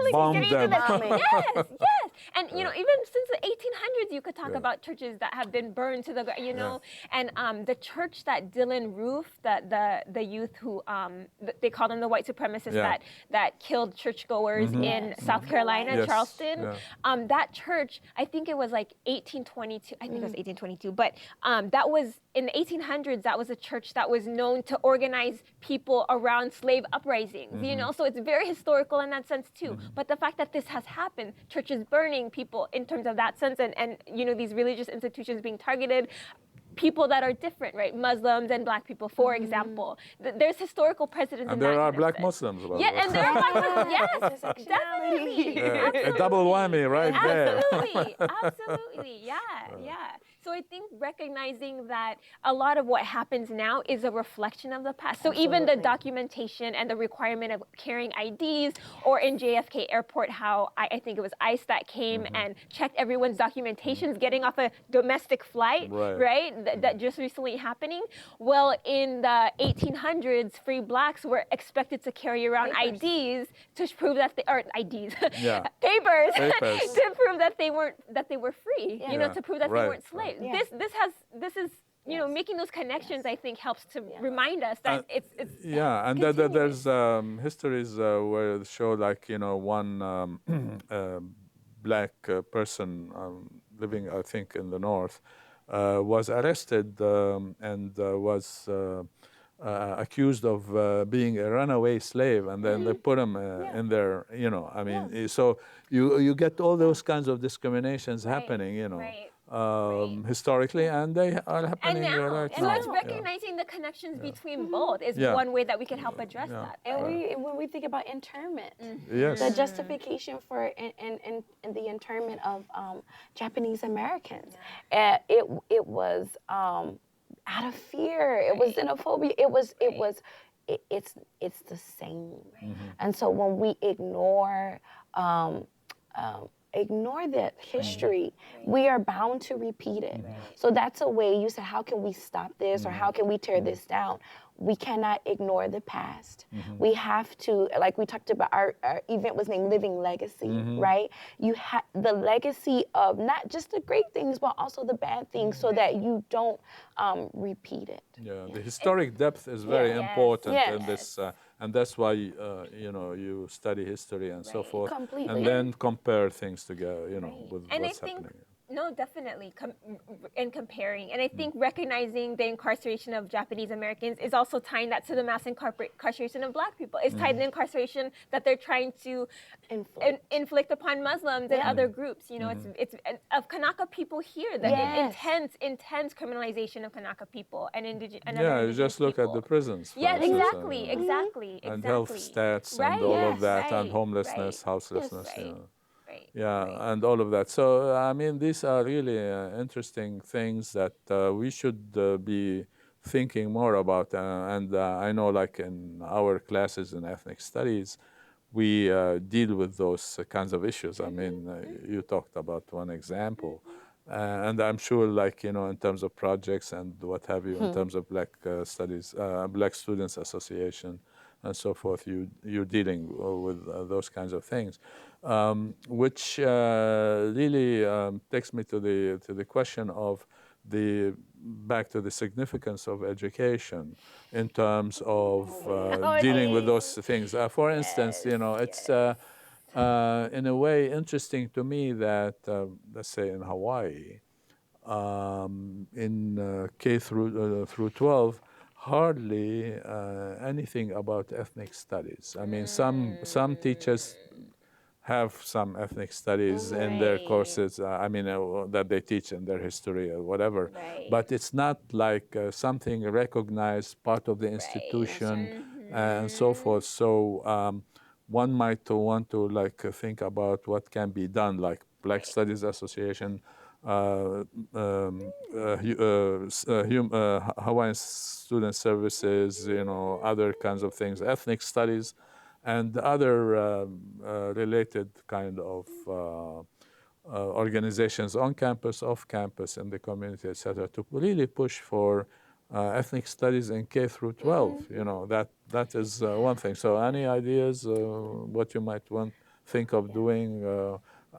like, Bomb getting into them. this. Yes, yes. And you know, even since the 1800s, you could talk about churches that have been burned to the ground. You know, and the church that Dylan Roof, the youth who they called him the white supremacist that killed churchgoers in South Carolina, Yes, Charleston. yeah. That church, I think it was like 1822. I think it was 1822, but that was in the 1800s. That was a church that was known to organize people around slave uprisings. You know, so it's very historical in that sense too. But the fact that this has happened, churches burning, people in terms of that sense, and you know, these religious institutions being targeted, people that are different, right? Muslims and Black people, for example. There's historical precedents. And in there that are kind of Black sense. Muslims. By the Yeah, way. and there are Black Muslims. Yes, definitely. A double whammy right there. Absolutely, absolutely, yeah, yeah. So I think recognizing that a lot of what happens now is a reflection of the past. So even the documentation and the requirement of carrying IDs, or in JFK Airport, how I think it was ICE that came and checked everyone's documentations getting off a domestic flight, right? That just recently happening. Well, in the 1800s, free Blacks were expected to carry around IDs to prove that they, or IDs, papers, to prove that they were free. You know, to prove that they weren't slaves. This is you know, making those connections, I think, helps to remind us that it's and there's histories where it show, like, you know, one Black person living, I think, in the north was arrested and was accused of being a runaway slave, and then they put him in there. You know, I mean, so you get all those kinds of discriminations happening. You know. Historically, and they are happening right so now. it's recognizing the connections between both is one way that we can help address that. And when we think about internment, yes, the justification for in the internment of Japanese Americans, it was out of fear. It was xenophobia. It's the same. And so when we ignore that history, we are bound to repeat it. So that's a way. You said, how can we stop this, or how can we tear this down? We cannot ignore the past. We have to, like we talked about, our event was named Living Legacy, right? You have the legacy of not just the great things, but also the bad things, so that you don't repeat it. Yeah, the historic depth is very important in this, and that's why you know, you study history and so forth, and then compare things together, you know, with what's happening. No, definitely, in comparing. And I think recognizing the incarceration of Japanese Americans is also tying that to the mass incarceration of Black people. It's tied to the incarceration that they're trying to inflict upon Muslims and other groups. You know, it's of Kanaka people here, the intense criminalization of Kanaka people and indigenous. You just look at the prisons. Yeah, exactly. And health stats and all of that, and homelessness, houselessness. And all of that. So, I mean, these are really interesting things that we should be thinking more about. And I know, like in our classes in ethnic studies, we deal with those kinds of issues. I mean, you talked about one example. And I'm sure, like, you know, in terms of projects and what have you, in terms of Black Studies, Black Students Association, and so forth, you're dealing with those kinds of things, which really takes me to the question of back to the significance of education in terms of dealing with those things. For instance, you know, it's in a way interesting to me that let's say in Hawaii, in K through 12. Hardly anything about ethnic studies. I mean, some teachers have some ethnic studies in their courses, I mean, that they teach in their history or whatever. But it's not like something recognized, part of the institution, and so forth. So one might want to, like, think about what can be done, like Black Studies Association Hawaiian Student Services, other kinds of things, ethnic studies, and other related kind of organizations on campus, off campus, in the community, etc., to really push for ethnic studies in K through 12. That is one thing. So, any ideas what you might think of doing?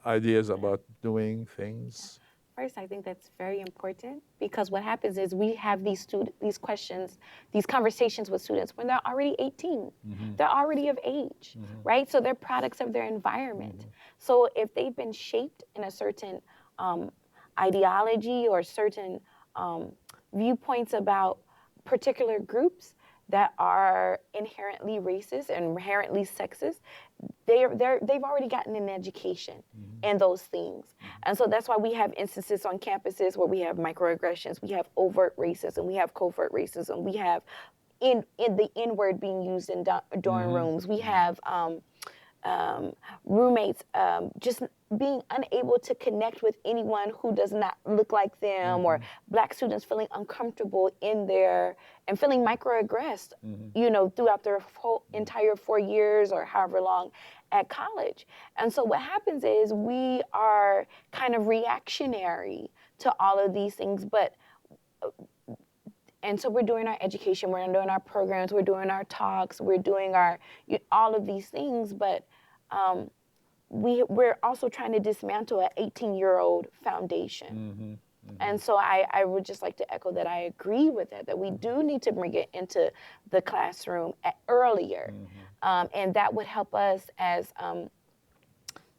Ideas about doing things? First, I think that's very important because what happens is we have these questions, these conversations with students when they're already 18. They're already of age, right? So they're products of their environment. So if they've been shaped in a certain ideology or certain viewpoints about particular groups that are inherently racist and inherently sexist, they've already gotten an education in those things. And so that's why we have instances on campuses where we have microaggressions, we have overt racism, we have covert racism, we have in the N-word being used in dorm rooms, we have roommates just being unable to connect with anyone who does not look like them, or Black students feeling uncomfortable in there and feeling microaggressed, throughout their whole entire 4 years or however long at college. And so what happens is we are kind of reactionary to all of these things, and so we're doing our education, we're doing our programs, we're doing our talks, we're doing all of these things, but we're also trying to dismantle an 18-year-old foundation. And so I would just like to echo that I agree with that we do need to bring it into the classroom earlier. And that would help us as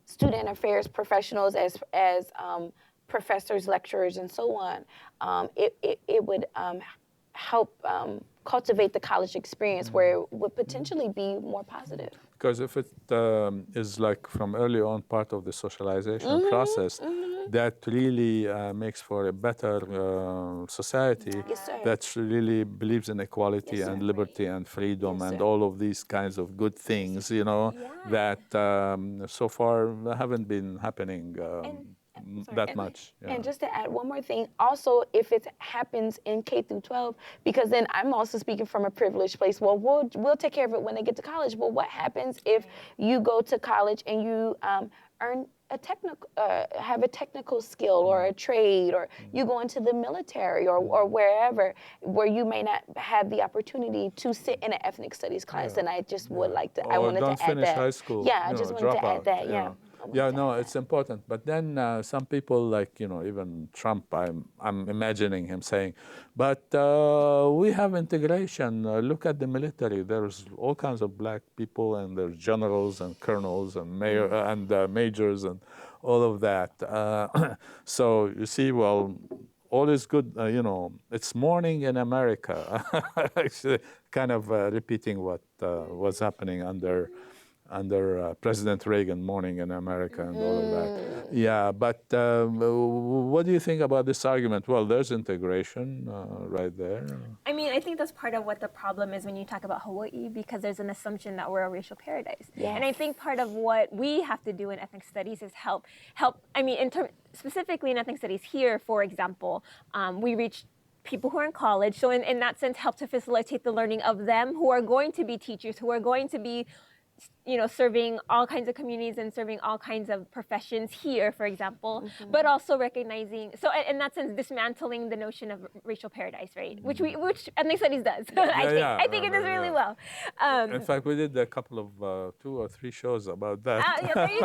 student affairs professionals, as professors, lecturers, and so on. It would help cultivate the college experience where it would potentially be more positive. Because if it is like from early on part of the socialization process, that really makes for a better society that really believes in equality and liberty and freedom and all of these kinds of good things, that so far haven't been happening that much. And just to add one more thing, also, if it happens in K through 12, because then I'm also speaking from a privileged place. Well, we'll take care of it when they get to college. Well, what happens if you go to college and you earn have a technical skill or a trade, or you go into the military or wherever where you may not have the opportunity to sit in an ethnic studies class? And I just would like to, I wanted to add that. Don't finish high school. Yeah, I just wanted to add that. Yeah. No, it's important. But then some people, like even Trump, I'm imagining him saying, "But we have integration. Look at the military. There's all kinds of Black people, and there's generals and colonels and majors and all of that." So you see, well, all is good. It's morning in America. Actually, kind of repeating what was happening under President Reagan, morning in America and all of that. Yeah, but what do you think about this argument? Well, there's integration right there. I mean, I think that's part of what the problem is when you talk about Hawaii, because there's an assumption that we're a racial paradise. Yes. And I think part of what we have to do in ethnic studies is help. I mean, specifically in ethnic studies here, for example, we reach people who are in college. So in that sense, help to facilitate the learning of them who are going to be teachers, who are going to be serving all kinds of communities and serving all kinds of professions here, for example, but also recognizing, so in that sense, dismantling the notion of racial paradise, right? Which ethnic studies does. I think it does really well. In fact, we did a couple of 2 or 3 shows about that. There you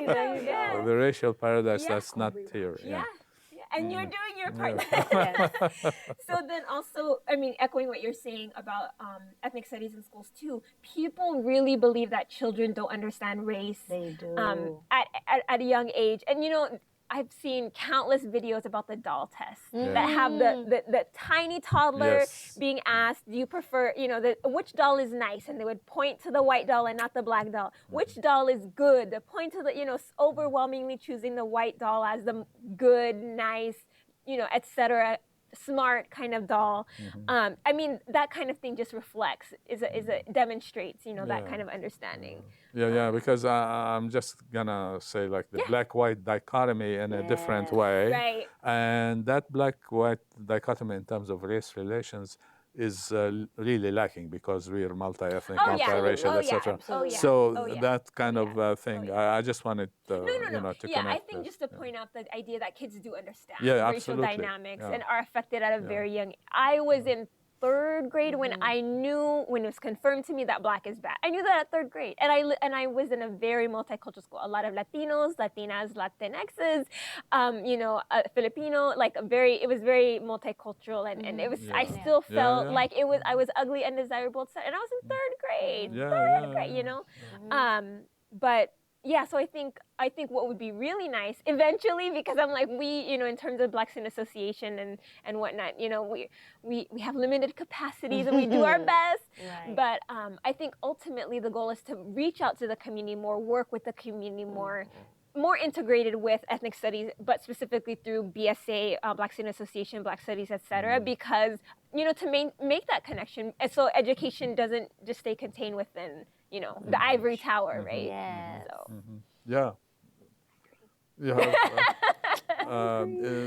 go. Yeah. The racial paradise that's not here. Yeah. And you're doing your part. So then also, I mean, echoing what you're saying about ethnic studies in schools too, people really believe that children don't understand race. They do. At a young age. And I've seen countless videos about the doll test that have the tiny toddler being asked, do you prefer, which doll is nice? And they would point to the white doll and not the black doll. Which doll is good? They point to the, overwhelmingly choosing the white doll as the good, nice, etc. smart kind of doll. Mm-hmm. I mean, that kind of thing just reflects, demonstrates, that Yeah. kind of understanding. Yeah, because I'm just gonna say like the Yeah. black-white dichotomy in a different Yes. way, Right. and that black-white dichotomy in terms of race relations is really lacking because we are multi-ethnic, Oh yeah. multiracial, Oh yeah. etc. Oh yeah. So Oh yeah. that kind Oh, of yeah. thing, Oh, yeah. I just wanted No. to Yeah, I connect think this. just to Yeah. point out the idea that kids do understand Yeah, racial absolutely. dynamics Yeah. and are affected at a Yeah. very young. I was in third grade when I knew, when it was confirmed to me that black is bad. I knew that at third grade, and I was in a very multicultural school. A lot of Latinos, Latinas, Latinxes, Filipino. Like it was very multicultural, and it was. I Yeah. still Yeah, felt yeah. like I was ugly, undesirable, and I was in third grade. Yeah, Third yeah, grade, yeah. But yeah, so I think what would be really nice eventually, because I'm like, we, in terms of Black Student Association and whatnot, we have limited capacities and we do our best. Right. But I think ultimately the goal is to reach out to the community more, work with the community more integrated with ethnic studies, but specifically through BSA, Black Student Association, Black Studies, etc. Because to make that connection, and so education doesn't just stay contained within the ivory tower, right? Yes. So Yeah. Yeah.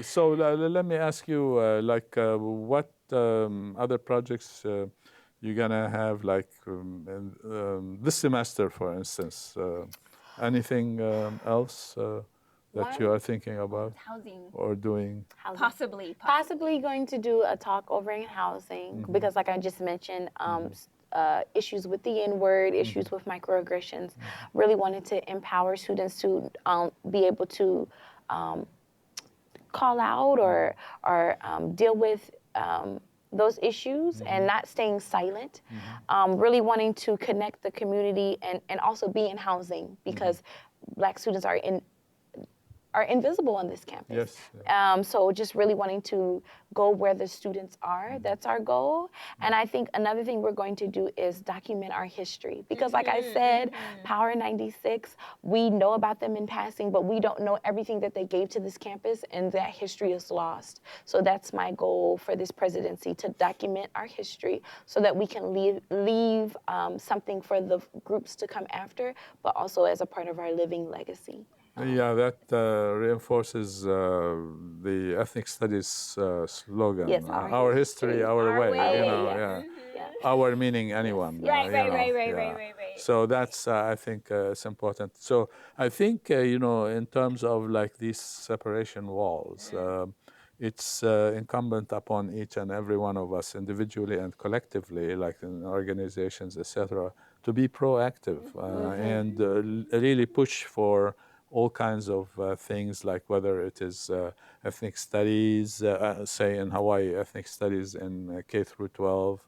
So let me ask you, what other projects you're gonna have, like this semester, for instance? Anything else that you are thinking about housing, or doing? possibly. Possibly going to do a talk over in housing because, like I just mentioned, issues with the N-word, issues with microaggressions. Really wanted to empower students to be able to call out or deal with those issues and not staying silent. Really wanting to connect the community and also be in housing because Black students are invisible on this campus. Yes. So just really wanting to go where the students are. That's our goal. And I think another thing we're going to do is document our history. Because like I said, Power 96, we know about them in passing, but we don't know everything that they gave to this campus, and that history is lost. So that's my goal for this presidency, to document our history so that we can leave something for the groups to come after, but also as a part of our living legacy. Yeah, that reinforces the ethnic studies slogan. Yes, our history, our way. yes. Yeah. Our meaning anyone. Right. So that's I think it's important. So I think in terms of like these separation walls, it's incumbent upon each and every one of us individually and collectively, like in organizations, etc., to be proactive and really push for all kinds of things, like whether it is ethnic studies, say in Hawaii, ethnic studies in K through 12,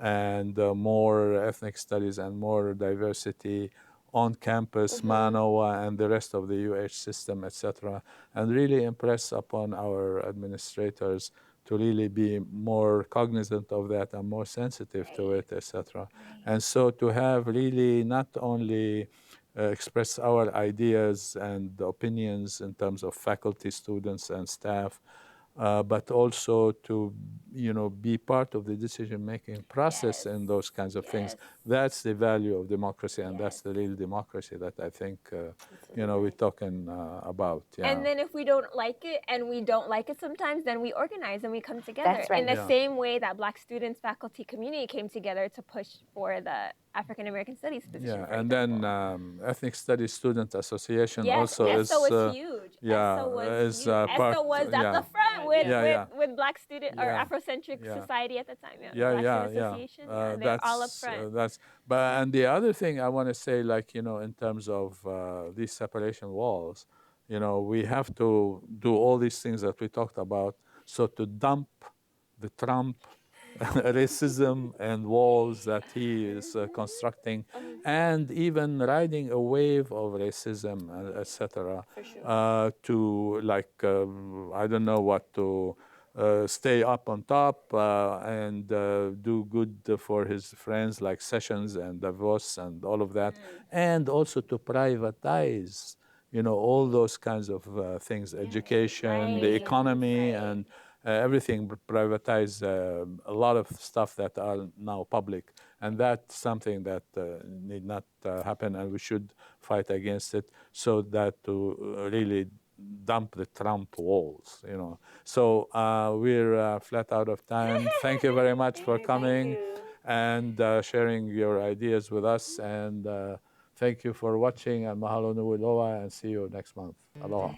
and more ethnic studies and more diversity on campus, Manoa, and the rest of the UH system, etc., and really impress upon our administrators to really be more cognizant of that and more sensitive to it, etc. And so to have really not only express our ideas and opinions in terms of faculty, students, and staff, but also to be part of the decision-making process in those kinds of things. That's the value of democracy, and that's the real democracy that I think we're talking about. Yeah. And then if we don't like it, and we don't like it sometimes, then we organize and we come together. That's right. In the same way that Black students, faculty, community came together to push for the African American Studies position. Yeah, and then Ethnic Studies Student Association also is was huge. yeah, ESSO was is huge. part. ESSO was at the front with Black student or Afrocentric society at the time. Black Student Association. They're all up front. And the other thing I want to say, like in terms of these separation walls, we have to do all these things that we talked about. So to dump the Trump racism and walls that he is constructing, and even riding a wave of racism, etc. To I don't know what, to stay up on top and do good for his friends like Sessions and Davos and all of that, and also to privatize all those kinds of things, education, the economy, and everything privatize a lot of stuff that are now public, and that's something that need not happen, and we should fight against it so that to really dump the Trump walls, you know. So we're flat out of time. Thank you very much for coming and sharing your ideas with us, and thank you for watching, and mahalo nui loa, and see you next month. Aloha.